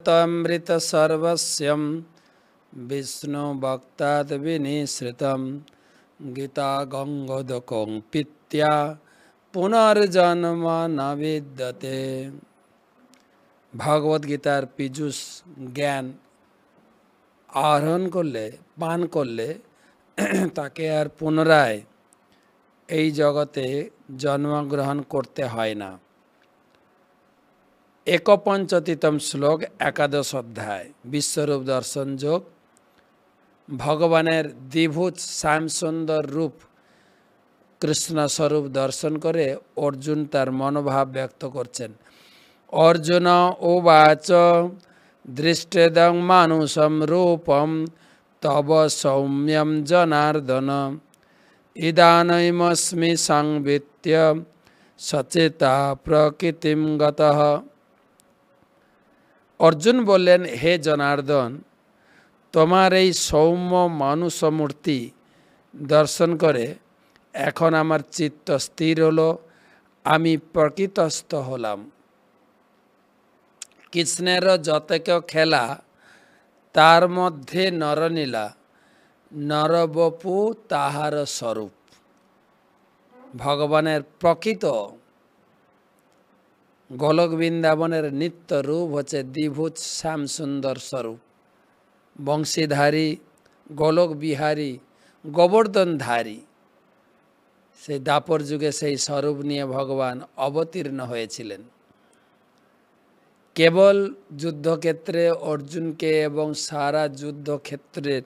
ভাগবতমৃত সর্বস্যম বিষ্ণু ভক্তাদ বিনিশ্রিতম গীতা গঙ্গোদকং পিত্যা পুনর্জন্ম ন বিদ্যতে। ভগবত গীতার পীযূষ জ্ঞান আহরণ করলে, পান করলে তাকে আর পুনরায় এই জগতে জন্মগ্রহণ করতে হয় না। একপঞ্চতিতম শ্লোক, একাদশ অধ্যায়, বিশ্বরূপ দর্শন যোগ। ভগবানের দ্বিভুজ শ্যামসুন্দর রূপ কৃষ্ণ স্বরূপ দর্শন করে অর্জুন তার মনোভাব ব্যক্ত করছেন। অর্জুন উবাচ দৃষ্টেদং মানুষম রূপম তব সৌম্যম জনার্দন ইদানীমস্মি সংবিত্য সচেতা প্রকৃতিম গতঃ। অর্জুন বললেন, হে জনার্দন, তোমার এই সৌম্য মানুষমূর্তি দর্শন করে এখন আমার চিত্ত স্থির হলো, আমি প্রকৃতস্থ হলাম। কৃষ্ণের যতক খেলা তার মধ্যে নরনীলা, নরবপু তাহার স্বরূপ। ভগবানের প্রকৃত গোলক বৃন্দাবনের নিত্য রূপ হচ্ছে দ্বিভুজ শ্যামসুন্দর স্বরূপ, বংশীধারী, গোলক বিহারী, গোবর্ধনধারী। সেই দাপর যুগে সেই স্বরূপ নিয়ে ভগবান অবতীর্ণ হয়েছিলেন। কেবল যুদ্ধক্ষেত্রে অর্জুনকে এবং সারা যুদ্ধক্ষেত্রের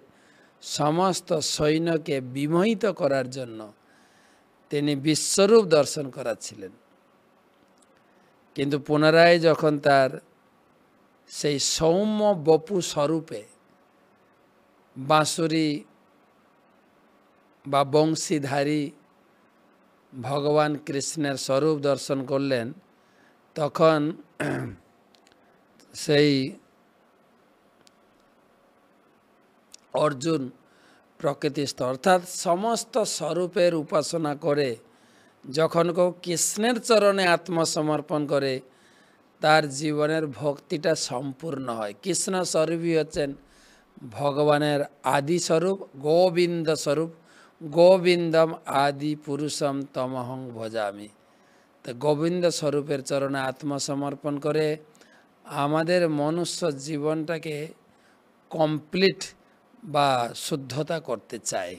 সমস্ত সৈন্যকে বিমোহিত করার জন্য তিনি বিশ্বরূপ দর্শন করাচ্ছিলেন। কিন্তু পুনরায় যখন তার সেই সৌম্য বপু স্বরূপে বাঁশুরি বা বংশীধারী ভগবান কৃষ্ণের স্বরূপ দর্শন করলেন, তখন সেই অর্জুন প্রকৃতিস্থ অর্থাৎ সমস্ত স্বরূপের উপাসনা করে যখন কেউ কৃষ্ণের চরণে আত্মসমর্পণ করে তার জীবনের ভক্তিটা সম্পূর্ণ হয়। কৃষ্ণ স্বরূপই হচ্ছেন ভগবানের আদি স্বরূপ, গোবিন্দ স্বরূপ। গোবিন্দম আদি পুরুষম তমহং ভজামি। তো গোবিন্দ স্বরূপের চরণে আত্মসমর্পণ করে আমাদের মনুষ্য জীবনটাকে কমপ্লিট বা শুদ্ধতা করতে চাই।